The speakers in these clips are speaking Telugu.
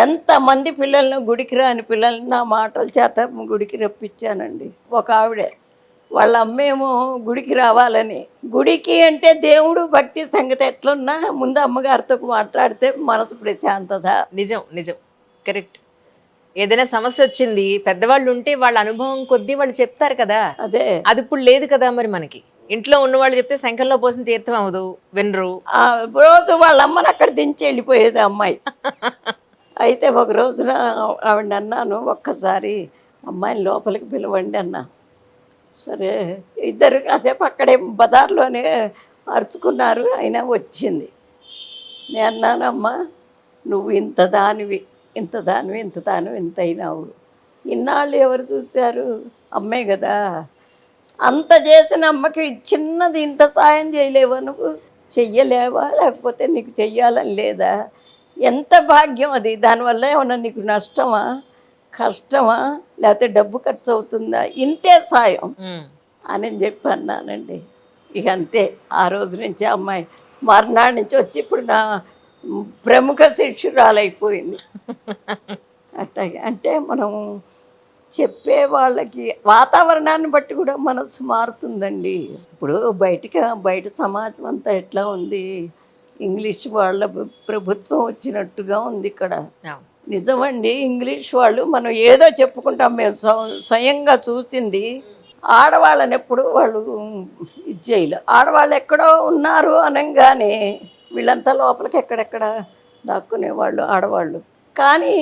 ఎంతమంది పిల్లలను గుడికి రాని పిల్లల్ని నా మాటల చేత గుడికి రప్పించానండి. ఒక ఆవిడే వాళ్ళ అమ్మేమో గుడికి రావాలని. గుడికి అంటే దేవుడు భక్తి సంగతి ఎట్లున్నా ముందు అమ్మగారితో మాట్లాడితే మనసు ప్రశాంతత. నిజం, నిజం, కరెక్ట్. ఏదైనా సమస్య వచ్చింది, పెద్దవాళ్ళు ఉంటే వాళ్ళ అనుభవం కొద్దీ వాళ్ళు చెప్తారు కదా. అదే అది ఇప్పుడు లేదు కదా. మరి మనకి ఇంట్లో ఉన్న వాళ్ళు చెప్తే శంఖంలో పోసిన తీర్థం అవ్వదు, వినరు. రోజు వాళ్ళ అమ్మని అక్కడ దించి వెళ్ళిపోయేది అమ్మాయి. అయితే ఒక రోజున ఆవిడ అన్నాను, ఒక్కసారి అమ్మాయిని లోపలికి పిలవండి అన్నా. సరే ఇద్దరు కాసేపు అక్కడే బజార్లోనే అరుచుకున్నారు, అయినా వచ్చింది. నేను అన్నానమ్మా, నువ్వు ఇంత దానివి, ఇంత దానివి, ఇంత దానివి, ఇంత అయినావు. ఇన్నాళ్ళు ఎవరు చూశారు? అమ్మే కదా. అంత చేసిన అమ్మకి చిన్నది ఇంత సాయం చేయలేవా నువ్వు? చెయ్యలేవా? లేకపోతే నీకు చెయ్యాలని లేదా? ఎంత భాగ్యం అది. దానివల్ల ఏమన్నా నీకు నష్టమా, కష్టమా, లేకపోతే డబ్బు ఖర్చు అవుతుందా? ఇంతే సాయం అని చెప్పి అన్నానండి. ఇక అంతే. ఆ రోజు నుంచి అమ్మాయి మర్నాడు నుంచి వచ్చి ఇప్పుడు నా ప్రముఖ శిష్యురాలైపోయింది. అట్లాగే అంటే మనం చెప్పే వాళ్ళకి వాతావరణాన్ని బట్టి కూడా మనసు మారుతుందండి. ఇప్పుడు బయట సమాజం అంతా ఎట్లా ఉంది, ఇంగ్లీష్ వాళ్ళ ప్రభుత్వం వచ్చినట్టుగా ఉంది ఇక్కడ. నిజమండి, ఇంగ్లీష్ వాళ్ళు మనం ఏదో చెప్పుకుంటాం, మేము స్వయంగా చూసింది. ఆడవాళ్ళని ఎప్పుడు వాళ్ళు ఇది చేయలే. ఆడవాళ్ళు ఎక్కడో ఉన్నారు అనగానే వీళ్ళంతా లోపలికి ఎక్కడెక్కడ దాక్కునేవాళ్ళు ఆడవాళ్ళు. కానీ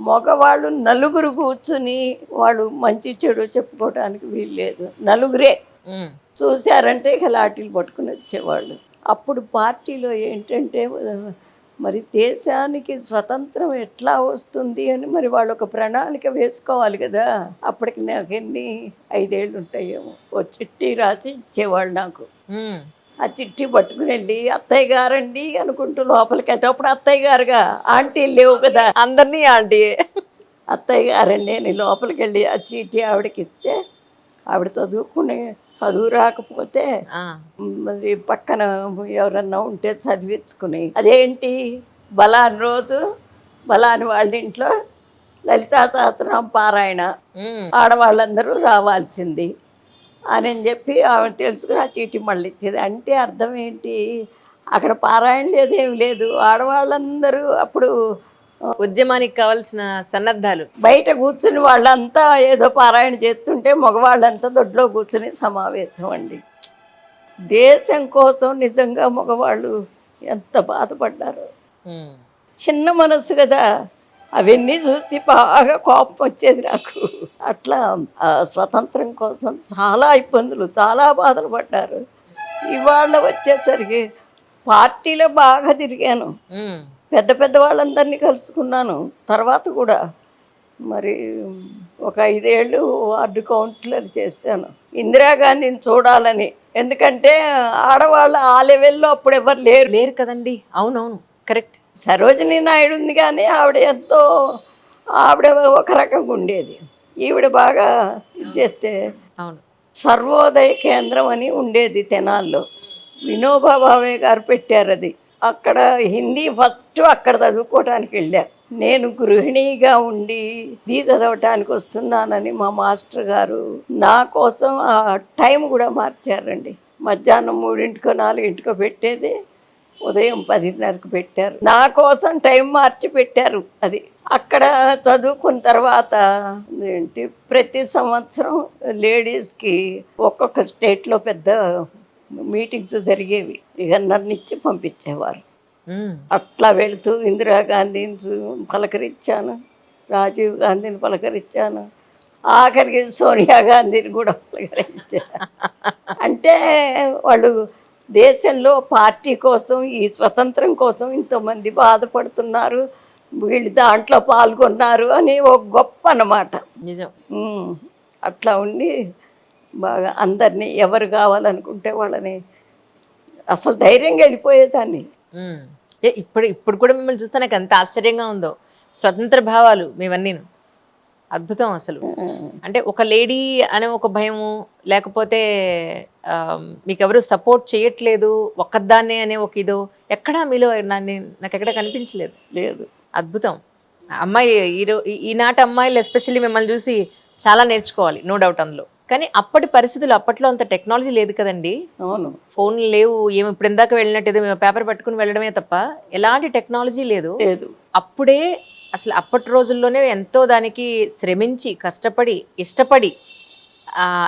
మగవాళ్ళు నలుగురు కూర్చుని వాళ్ళు మంచి చెడు చెప్పుకోవడానికి వీల్లేదు. నలుగురే చూశారంటే ఇక లాఠీలు పట్టుకుని వచ్చేవాళ్ళు. అప్పుడు పార్టీలో ఏంటంటే మరి దేశానికి స్వతంత్రం ఎట్లా వస్తుంది అని మరి వాళ్ళు ఒక ప్రణాళిక వేసుకోవాలి కదా. అప్పటికి నాకు ఎన్ని 5 ఏళ్ళు ఉంటాయేమో. ఓ చిట్టి రాసి ఇచ్చేవాళ్ళు నాకు. ఆ చిట్టి పట్టుకునండి, అత్తయ్య గారండి అనుకుంటూ లోపలికి వెళ్ళేటప్పుడు అత్తయ్య గారుగా, ఆంటీలు లేవు కదా, అందరినీ ఆంటీ. అత్తయ్య గారండి అని లోపలికి వెళ్ళి ఆ చీటీ ఆవిడకి ఇస్తే ఆవిడ చదువు రాకపోతే మరి పక్కన ఎవరన్నా ఉంటే చదివించుకుని, అదేంటి బలాని రోజు బలాని వాళ్ళ ఇంట్లో లలితా సహస్రనామ పారాయణ ఆడవాళ్ళందరూ రావాల్సింది అని చెప్పి ఆవిడ తెలుసుకుని ఆ చీటీ మళ్ళీ ఇచ్చేది. అంటే అర్థం ఏంటి, అక్కడ పారాయణ లేదేమి లేదు. ఆడవాళ్ళందరూ అప్పుడు ఉద్యమానికి కావాల్సిన సన్నద్ధాలు. బయట కూర్చుని వాళ్ళంతా ఏదో పారాయణ చేస్తుంటే మగవాళ్ళంతా దొడ్లో కూర్చుని సమావేశం అండి. దేశం కోసం నిజంగా మగవాళ్ళు ఎంత బాధపడ్డారు. చిన్న మనసు కదా, అవన్నీ చూసి బాగా కోపం వచ్చేది నాకు. అట్లా స్వతంత్రం కోసం చాలా ఇబ్బందులు, చాలా బాధలు పడ్డారు. ఇవాళ వచ్చేసరికి పార్టీలో బాగా తిరిగాను, పెద్ద పెద్ద వాళ్ళందరినీ కలుసుకున్నాను. తర్వాత కూడా మరి ఒక 5 ఏళ్ళు వార్డు కౌన్సిలర్ చేశాను, ఇందిరాగాంధీని చూడాలని. ఎందుకంటే ఆడవాళ్ళు ఆ లెవెల్లో అప్పుడు ఎవరు లేరు కదండి. అవునవును, కరెక్ట్. సరోజినీ నాయుడు ఉంది కానీ ఆవిడ ఒక రకంగా ఉండేది. ఈవిడ బాగా చేస్తే అవును. సర్వోదయ కేంద్రం అని ఉండేది తెనాల్లో, వినోబా భావే గారు పెట్టారు అది. అక్కడ హిందీ ఫస్ట్ అక్కడ చదువుకోవడానికి వెళ్ళా. నేను గృహిణిగా ఉండి ఇది చదవటానికి వస్తున్నానని మా మాస్టర్ గారు నా కోసం ఆ టైం కూడా మార్చారండి. మధ్యాహ్నం 3కో 4కో పెట్టేది, ఉదయం 10:30కు పెట్టారు. నా కోసం టైం మార్చి పెట్టారు అది. అక్కడ చదువుకున్న తర్వాత ఏంటి, ప్రతి సంవత్సరం లేడీస్కి ఒక్కొక్క స్టేట్లో పెద్ద మీటింగ్స్ జరిగేవి. ఇక నన్ను ఇచ్చి పంపించేవారు. అట్లా వెళుతూ ఇందిరాగాంధీని పలకరించాను, రాజీవ్ గాంధీని పలకరించాను, ఆఖరికి సోనియా గాంధీని కూడా పలకరించాను. అంటే వాళ్ళు దేశంలో పార్టీ కోసం, ఈ స్వతంత్రం కోసం ఇంతమంది బాధపడుతున్నారు, వీళ్ళు దాంట్లో పాల్గొన్నారు అని ఒక గొప్ప అన్నమాట. నిజం. అట్లా ఉండి బాగా అందరినీ ఎవరు కావాలనుకుంటే వాళ్ళని అసలు ధైర్యంగా వెళ్ళిపోయేదాన్ని. ఇప్పుడు కూడా మిమ్మల్ని చూస్తే నాకు ఎంత ఆశ్చర్యంగా ఉందో. స్వతంత్ర భావాలు మేవన్నీ అద్భుతం అసలు. అంటే ఒక లేడీ అనే ఒక భయము, లేకపోతే మీకు ఎవరు సపోర్ట్ చేయట్లేదు, ఒక్కదాన్నే అనే ఒక ఇదో ఎక్కడా మీలో నాకు ఎక్కడ కనిపించలేదు. లేదు. అద్భుతం. అమ్మాయి ఈనాటి అమ్మాయిలు ఎస్పెషల్లీ మిమ్మల్ని చూసి చాలా నేర్చుకోవాలి, నో డౌట్ అందులో. కానీ అప్పటి పరిస్థితులు, అప్పట్లో అంత టెక్నాలజీ లేదు కదండి, అవును. ఫోన్లు లేవు, ఏమి ఇప్పుడు ఇందాక వెళ్ళినట్టు ఏదో పేపర్ పట్టుకుని వెళ్ళడమే తప్ప ఎలాంటి టెక్నాలజీ లేదు. లేదు. అప్పుడే అసలు అప్పటి రోజుల్లోనే ఎంతో దానికి శ్రమించి కష్టపడి ఇష్టపడి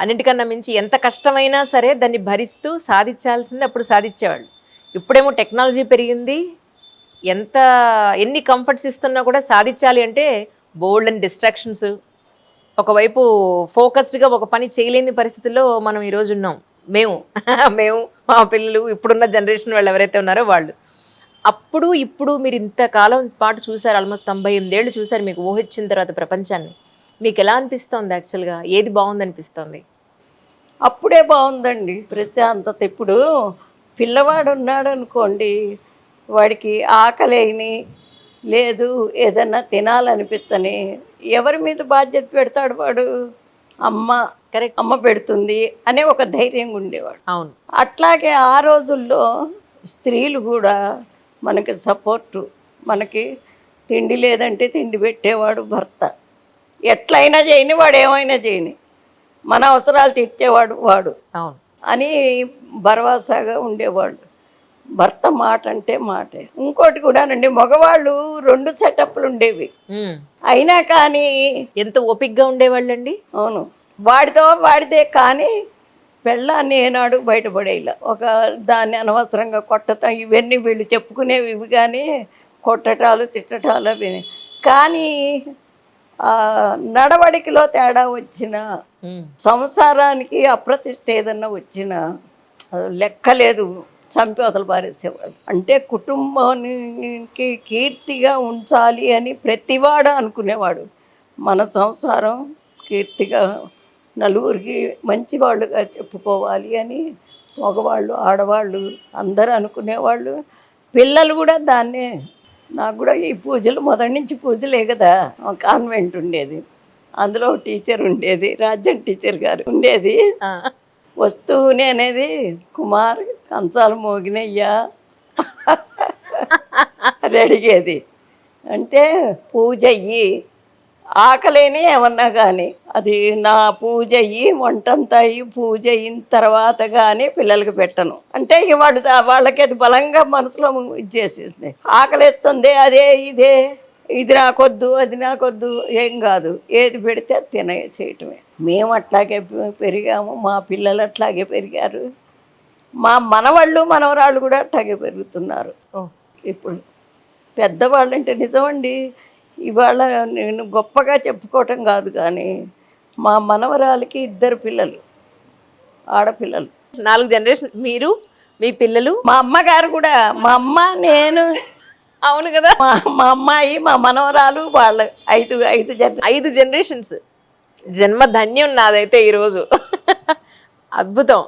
అన్నిటికన్నా మించి ఎంత కష్టమైనా సరే దాన్ని భరిస్తూ సాధించాల్సింది అప్పుడు సాధించేవాళ్ళు. ఇప్పుడేమో టెక్నాలజీ పెరిగింది, ఎన్ని కంఫర్ట్స్ ఇస్తున్నా కూడా సాధించాలి అంటే బోల్డ్ అండ్ డిస్ట్రాక్షన్స్, ఒకవైపు ఫోకస్డ్గా ఒక పని చేయలేని పరిస్థితుల్లో మనం ఈరోజు ఉన్నాం. మేము మా పిల్లలు, ఇప్పుడున్న జనరేషన్ వాళ్ళు ఎవరైతే ఉన్నారో వాళ్ళు. అప్పుడు ఇప్పుడు మీరు ఇంతకాలం పాటు చూసారు, ఆల్మోస్ట్ 98 ఏళ్ళు చూసారు మీకు ఊహించిన తర్వాత ప్రపంచాన్ని. మీకు ఎలా అనిపిస్తోంది యాక్చువల్గా? ఏది బాగుంది అనిపిస్తోంది? అప్పుడే బాగుందండి ప్రశాంతత. ఇప్పుడు పిల్లవాడు ఉన్నాడు అనుకోండి, వాడికి ఆకలిని లేదు, ఏదన్నా తినాలనిపించని ఎవరి మీద బాధ్యత పెడతాడు వాడు? అమ్మ. కరెక్ట్. అమ్మ పెడుతుంది అనే ఒక ధైర్యంగా ఉండేవాడు. అవును. అట్లాగే ఆ రోజుల్లో స్త్రీలు కూడా మనకి సపోర్టు. మనకి తిండి లేదంటే తిండి పెట్టేవాడు భర్త. ఎట్లయినా చేయని, వాడు ఏమైనా చేయని, మన అవసరాలు తీర్చేవాడు వాడు అవును. అని భరోసాగా ఉండేవాళ్ళు. భర్త మాట అంటే మాటే. ఇంకోటి కూడానండి, మగవాళ్ళు 2 సెటప్లు ఉండేవి. అయినా కానీ ఎంత ఓపిక్గా ఉండేవాళ్ళండి. అవును, వాడిదే కానీ పెళ్ళాన్ని ఏనాడు బయటపడేలా. ఒక దాన్ని అనవసరంగా కొట్టటం ఇవన్నీ వీళ్ళు చెప్పుకునేవి ఇవి, కానీ కొట్టటాలు తిట్టటాలు అవి. కానీ నడవడికలో తేడా వచ్చిన, సంసారానికి అప్రతిష్ట ఏదన్నా వచ్చినా లెక్కలేదు, చంపి అవతలు పారేసేవాడు. అంటే కుటుంబానికి కీర్తిగా ఉంచాలి అని ప్రతివాడు అనుకునేవాడు. మన సంసారం కీర్తిగా నలుగురికి మంచివాళ్ళుగా చెప్పుకోవాలి అని మగవాళ్ళు ఆడవాళ్ళు అందరూ అనుకునేవాళ్ళు. పిల్లలు కూడా దాన్నే. నాకు కూడా ఈ పూజలు మొదటి నుంచి పూజలే కదా. కాన్వెంట్ ఉండేది, అందులో టీచర్ ఉండేది, రాజ్యం టీచర్ గారు ఉండేది. వస్తూనే అనేది, కుమార్ కంచాలు మోగినయ్యా అని అడిగేది. అంటే పూజ అయ్యి ఆకలేని ఏమన్నా కానీ అది నా పూజ అయ్యి వంటంతా అయ్యి పూజ అయిన తర్వాత కానీ పిల్లలకి పెట్టను అంటే ఇక వాళ్ళకి అది బలంగా మనసులో ఇచ్చేసింది. ఆకలిస్తుంది, అదే ఇదే, ఇది నాకొద్దు అది నాకొద్దు, ఏం కాదు, ఏది పెడితే అది చేయటమే. మేము అట్లాగే పెరిగాము, మా పిల్లలు అట్లాగే పెరిగారు, మా మనవాళ్ళు మనవరాళ్ళు కూడా అట్లాగే పెరుగుతున్నారు. ఇప్పుడు పెద్దవాళ్ళంటే నిజమండి. ఇవాళ నేను గొప్పగా చెప్పుకోవటం కాదు, కానీ మా మనవరాలకి 2 పిల్లలు, ఆడపిల్లలు. 4 జనరేషన్, మీరు, మీ పిల్లలు, మా అమ్మగారు కూడా, మా అమ్మ, నేను. అవును కదా. మా అమ్మాయి, మా మనవరాలు, వాళ్ళ 5 జనరేషన్స్. జన్మ ధన్యం నాదైతే ఈరోజు. అద్భుతం.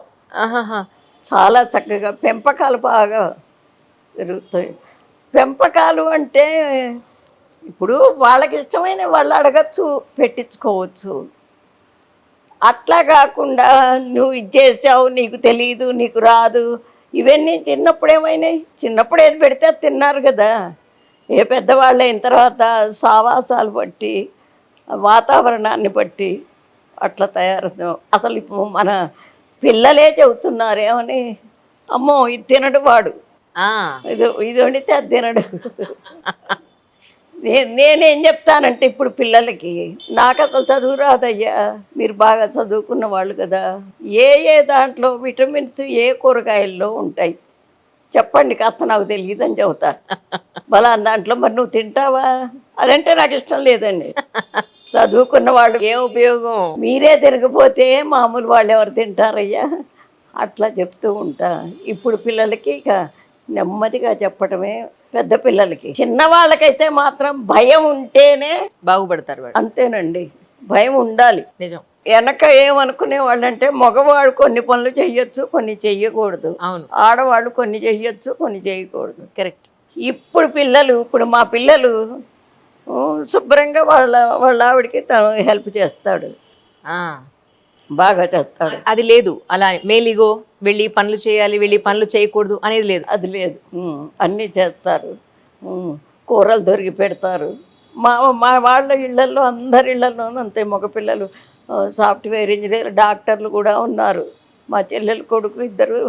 చాలా చక్కగా పెంపకాలు బాగా పెరుగుతాయి. పెంపకాలు అంటే ఇప్పుడు వాళ్ళకి ఇష్టమైన వాళ్ళు అడగచ్చు, పెట్టించుకోవచ్చు. అట్లా కాకుండా నువ్వు ఇది చేసావు, నీకు తెలీదు, నీకు రాదు, ఇవన్నీ చిన్నప్పుడు ఏమైనాయి? చిన్నప్పుడు ఏది పెడితే అది తిన్నారు కదా. ఏ పెద్దవాళ్ళు అయిన తర్వాత సావాసాలు బట్టి, వాతావరణాన్ని బట్టి అట్లా తయారు. అసలు ఇప్పుడు మన పిల్లలే చెబుతున్నారు ఏమని, అమ్మో ఇది తినడు వాడు, ఇది వండితే అది తినడు. నేనేం చెప్తానంటే ఇప్పుడు పిల్లలకి, నాకు అసలు చదువు రాదయ్యా, మీరు బాగా చదువుకున్న వాళ్ళు కదా, ఏ దాంట్లో విటమిన్స్ ఏ కూరగాయల్లో ఉంటాయి చెప్పండి కాస్త, నాకు తెలియదని చెబుతా. బలా దాంట్లో మరి నువ్వు తింటావా? అదంటే నాకు ఇష్టం లేదండి. చదువుకున్న వాళ్ళు ఏ ఉపయోగం, మీరే తిరగపోతే మామూలు వాళ్ళు ఎవరు తింటారయ్యా? అట్లా చెప్తూ ఉంటా. ఇప్పుడు పిల్లలకి ఇక నెమ్మదిగా చెప్పటమే. పెద్ద పిల్లలకి, చిన్నవాళ్ళకైతే మాత్రం భయం ఉంటేనే బాగుపడతారు. అంతేనండి, భయం ఉండాలి. నిజం. వెనక ఏమనుకునే వాళ్ళంటే మగవాడు కొన్ని పనులు చెయ్యొచ్చు, కొన్ని చెయ్యకూడదు. ఆడవాళ్ళు కొన్ని చెయ్యొచ్చు, కొన్ని చేయకూడదు. కరెక్ట్. ఇప్పుడు మా పిల్లలు శుభ్రంగా వాళ్ళ ఆవిడకి తను హెల్ప్ చేస్తాడు, బాగా చేస్తాడు. అది లేదు అలా మేలిగో వెళ్ళి పనులు చేయాలి, వెళ్ళి పనులు చేయకూడదు అనేది లేదు. అది లేదు, అన్నీ చేస్తారు. కూరలు దొరికి పెడతారు, మా మా వాళ్ళ ఇళ్ళల్లో అందరి ఇళ్ళల్లోనూ అంతే మగపిల్లలు సాఫ్ట్వేర్ ఇంజనీర్ డాక్టర్లు కూడా ఉన్నారు. మా చెల్లెలు కొడుకు ఇద్దరు,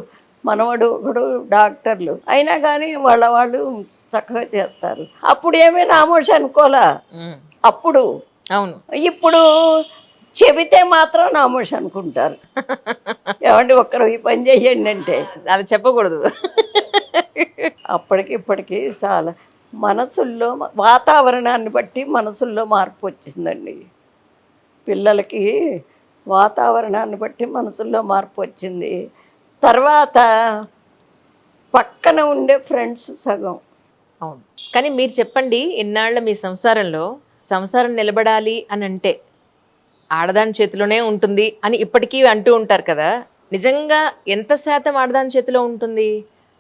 మనవడు ఒకడు డాక్టర్లు. అయినా కానీ వాళ్ళు చక్కగా చేస్తారు. అప్పుడు ఏమీ నామోషి అనుకోలా ఉమ్, అప్పుడు. అవును. ఇప్పుడు చెబితే మాత్రం నామోషి అనుకుంటారు. ఏమండి ఒక్కరు ఈ పని చేయండి అంటే. అలా చెప్పకూడదు. అప్పటికి ఇప్పటికి చాలా మనసుల్లో వాతావరణాన్ని బట్టి మనసుల్లో మార్పు వచ్చిందండి. పిల్లలకి వాతావరణాన్ని బట్టి మనసుల్లో మార్పు వచ్చింది. తర్వాత పక్కన ఉండే ఫ్రెండ్స్ సగం. అవును. కానీ మీరు చెప్పండి, ఇన్నాళ్ళ మీ సంసారంలో సంసారం నిలబడాలి అని అంటే ఆడదాని చేతిలోనే ఉంటుంది అని ఇప్పటికీ అంటూ ఉంటారు కదా. నిజంగా ఎంత శాతం ఆడదాని చేతిలో ఉంటుంది?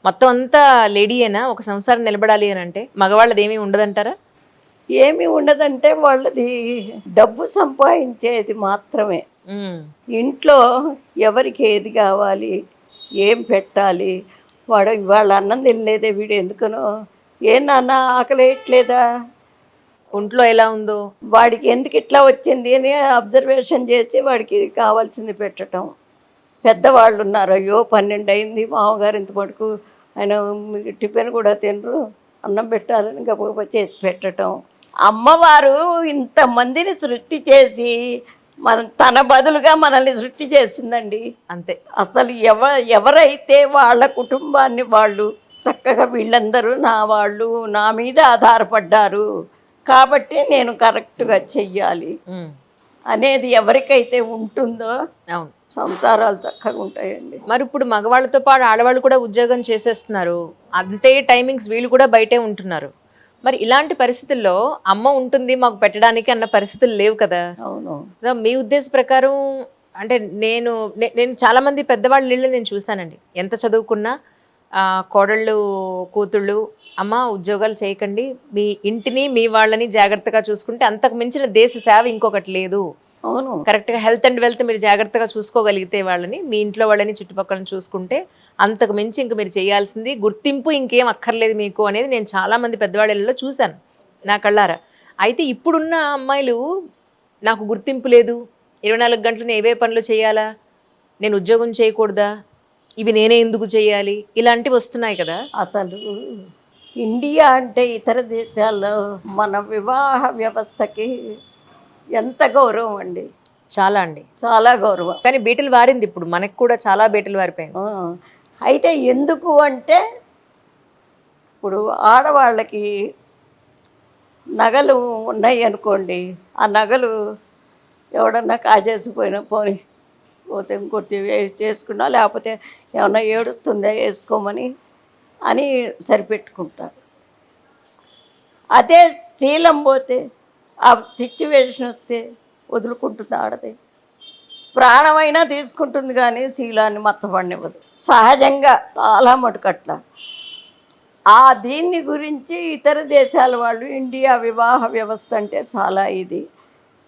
మొత్తం అంతా లేడీయేనా ఒక సంసారం నిలబడాలి అని అంటే? మగవాళ్ళది ఏమీ ఉండదంటారా? ఏమి ఉండదంటే వాళ్ళది డబ్బు సంపాదించేది మాత్రమే. ఉమ్, ఇంట్లో ఎవరికి ఏది కావాలి, ఏం పెట్టాలి, వాడు ఇవాళ అన్నం తినలేదే వీడు ఎందుకనో, ఏ నాన్న ఆకలేయట్లేదా, ఒంట్లో ఎలా ఉందో. వాడికి ఎందుకు ఇట్లా వచ్చింది అని అబ్జర్వేషన్ చేసి వాడికి కావాల్సింది పెట్టడం. పెద్దవాళ్ళు ఉన్నారు, అయ్యో 12 అయింది మామగారు ఇంత మటుకు ఆయన టిఫిన్ కూడా తినరు, అన్నం పెట్టాలని గబగబా చేసి పెట్టడం. అమ్మవారు ఇంతమందిని సృష్టి చేసి తన బదులుగా మనల్ని సృష్టి చేసిందండి. అంతే. అసలు ఎవరైతే వాళ్ళ కుటుంబాన్ని వాళ్ళు చక్కగా వీళ్ళందరూ నా వాళ్ళు నా మీద ఆధారపడ్డారు కాబట్టి నేను కరెక్ట్గా చెయ్యాలి ఉమ్, అనేది ఎవరికైతే ఉంటుందో అవును. సంసారాలు చక్కగా ఉంటాయండి. మరి ఇప్పుడు మగవాళ్ళతో పాటు ఆడవాళ్ళు కూడా ఉద్యోగం చేసేస్తున్నారు, అంతే టైమింగ్స్ వీళ్ళు కూడా బయటే ఉంటున్నారు. మరి ఇలాంటి పరిస్థితుల్లో అమ్మ ఉంటుంది మాకు పెట్టడానికి అన్న పరిస్థితులు లేవు కదా. అవును. సో మీ ఉద్దేశ ప్రకారం అంటే నేను చాలా మంది పెద్దవాళ్ళ ఇళ్ళు నేను చూశానండి. ఎంత చదువుకున్నా కోడళ్ళు కూతుళ్ళు అమ్మ ఉద్యోగాలు చేయకండి, మీ ఇంటిని మీ వాళ్ళని జాగ్రత్తగా చూసుకుంటే అంతకు మించిన దేశ సేవ ఇంకొకటి లేదు. అవును. కరెక్ట్గా హెల్త్ అండ్ వెల్త్ మీరు జాగ్రత్తగా చూసుకోగలిగితే వాళ్ళని, మీ ఇంట్లో వాళ్ళని చుట్టుపక్కల చూసుకుంటే అంతకు మించి ఇంక మీరు చేయాల్సింది గుర్తింపు ఇంకేం అక్కర్లేదు మీకు అనేది నేను చాలామంది పెద్దవాళ్ళలో చూశాను నా కళ్ళారా. అయితే ఇప్పుడున్న అమ్మాయిలు నాకు గుర్తింపు లేదు, 24 గంటలు నేను ఏవే పనులు చేయాలా, నేను ఉద్యోగం చేయకూడదా, ఇవి నేనే ఎందుకు చేయాలి, ఇలాంటివి వస్తున్నాయి కదా. అసలు ఇండియా అంటే ఇతర దేశాల్లో మన వివాహ వ్యవస్థకి ఎంత గౌరవం అండి. చాలా అండి, చాలా గౌరవం. కానీ బీటలు వారింది, ఇప్పుడు మనకు కూడా చాలా బీటలు వారిపోయింది. అయితే ఎందుకు అంటే ఇప్పుడు ఆడవాళ్ళకి నగలు ఉన్నాయి అనుకోండి, ఆ నగలు ఎవడన్నా కాజేసిపోయినా పోతే ఇంకొట్టి చేసుకున్నా, లేకపోతే ఏమన్నా ఏడుస్తుందా వేసుకోమని అని సరిపెట్టుకుంటారు. అదే శీలం పోతే ఆ సిచ్యువేషన్ వస్తే వదులుకుంటుంది ఆడది, ప్రాణమైనా తీసుకుంటుంది కానీ శీలాన్ని మత్తపడినివ్వదు సహజంగా, చాలా మటుకట్ల. దీన్ని గురించి ఇతర దేశాల వాళ్ళు ఇండియా వివాహ వ్యవస్థ అంటే చాలా ఇది.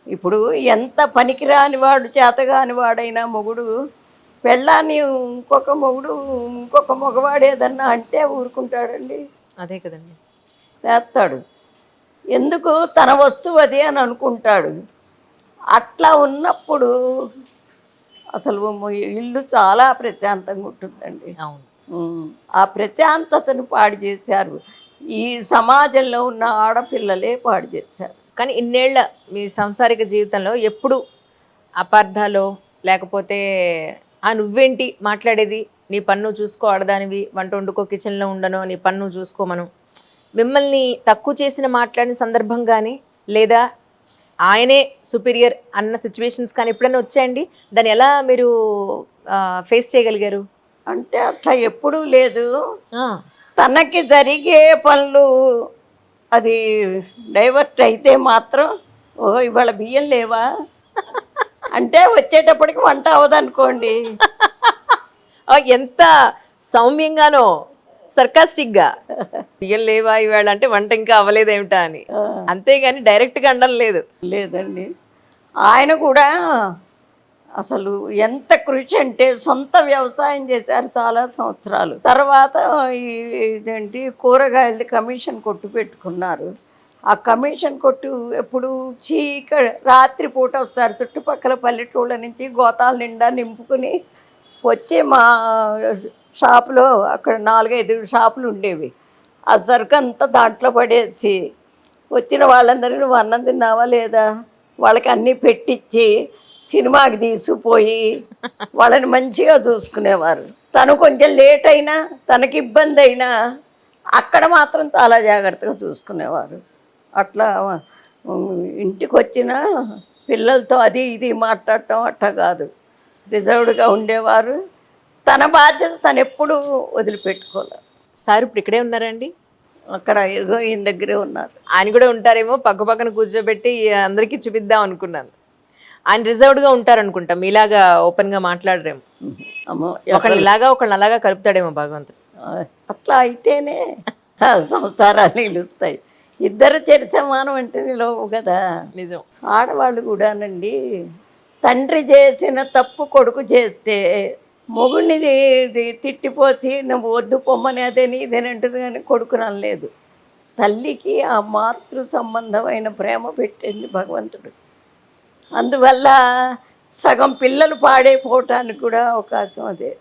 ఇప్పుడు ఎంత పనికిరాని వాడు చేతగాని వాడైనా మొగుడు పెళ్ళాన్ని ఇంకొక మగవాడు ఏదన్నా అంటే ఊరుకుంటాడండి? అదే కదండి. చేస్తాడు. ఎందుకు? తన వస్తువు అది అని అనుకుంటాడు. అట్లా ఉన్నప్పుడు అసలు ఇల్లు చాలా ప్రశాంతంగా ఉంటుందండి. అవును. ఆ ప్రశాంతతను పాడు చేశారు ఈ సమాజంలో ఉన్న ఆడపిల్లలే పాడు చేశారు. కానీ ఇన్నేళ్ల మీ సంసారిక జీవితంలో ఎప్పుడు అపార్థాలో లేకపోతే నువ్వేంటి మాట్లాడేది, నీ పన్ను చూసుకో, ఆడదానివి వంట వండుకో, కిచెన్లో ఉండను, నీ పన్ను చూసుకోమను, మిమ్మల్ని తక్కువ చేసిన మాట్లాడిన సందర్భం కానీ లేదా ఆయనే సుపీరియర్ అన్న సిచ్యువేషన్స్ కానీ ఎప్పుడైనా వచ్చాయండి? దాన్ని ఎలా మీరు ఫేస్ చేయగలిగారు? అంటే అట్లా ఎప్పుడూ లేదు. తనకి జరిగే పనులు అది డైవర్ట్ అయితే మాత్రం, ఓహో ఇవాళ బియ్యం లేవా అంటే వచ్చేటప్పటికి వంట అవదనుకోండి. ఎంత సౌమ్యంగానో సర్కాస్టిక్గా, బియ్యం లేవా ఇవాళ అంటే వంట ఇంకా అవ్వలేదేమిటా అని, అంతేగాని డైరెక్ట్గా అనడం లేదు. లేదండి. ఆయన కూడా అసలు ఎంత కృషి అంటే సొంత వ్యవసాయం చేశారు చాలా సంవత్సరాలు. తర్వాత ఇదేంటి కూరగాయలది కమిషన్ కొట్టు పెట్టుకున్నారు. ఆ కమిషన్ కొట్టు ఎప్పుడు రాత్రి పూట వస్తారు, చుట్టుపక్కల పల్లెటూళ్ళ నుంచి గోతాల నిండా నింపుకుని వచ్చి మా షాపులో అక్కడ 4-5 షాపులు ఉండేవి. ఆ సరుకు అంతా దాంట్లో పడేసి వచ్చిన వాళ్ళందరికీ నువ్వు అన్నం తిన్నావా లేదా వాళ్ళకి అన్నీ పెట్టించి సినిమాకి తీసుకుపోయి వాళ్ళని మంచిగా చూసుకునేవారు. తను కొంచెం లేట్ అయినా తనకి ఇబ్బంది అయినా అక్కడ మాత్రం చాలా జాగ్రత్తగా చూసుకునేవారు. అట్లా ఇంటికి వచ్చిన పిల్లలతో అది ఇది మాట్లాడటం అట్లా కాదు, రిజర్వ్డ్గా ఉండేవారు. తన బాధ్యత తను ఎప్పుడూ వదిలిపెట్టుకోలేదు. సార్ ఇప్పుడు ఇక్కడే ఉన్నారండి? అక్కడ ఏదో ఈయన దగ్గరే ఉన్నారు. ఆయన కూడా ఉంటారేమో, పక్క పక్కన కూర్చోబెట్టి అందరికీ చూపిద్దాం అనుకున్నాను. ఆయన రిజర్వ్డ్గా ఉంటారనుకుంటా, మీలాగా ఓపెన్గా మాట్లాడరేమో. అమ్మో, ఒకళ్ళు ఇలాగా ఒకళ్ళు అలాగా కలుపుతాడేమో భగవంతుడు. అట్లా అయితేనే సంసారాలు నిలుస్తాయి. ఇద్దరు చెరి సమానం అంటే నిలవు కదా. నిజం. ఆడవాళ్ళు కూడానండి, తండ్రి చేసిన తప్పు కొడుకు చేస్తే మొగుడిని తిట్టిపోసి నువ్వు వద్దు పొమ్మని అదేని ఇదేనంటుంది, కానీ కొడుకుని అనలేదు. తల్లికి ఆ మాతృ సంబంధమైన ప్రేమ పెట్టింది భగవంతుడు. అందువల్ల సగం పిల్లలు పాడైపోవటానికి కూడా అవకాశం అదే.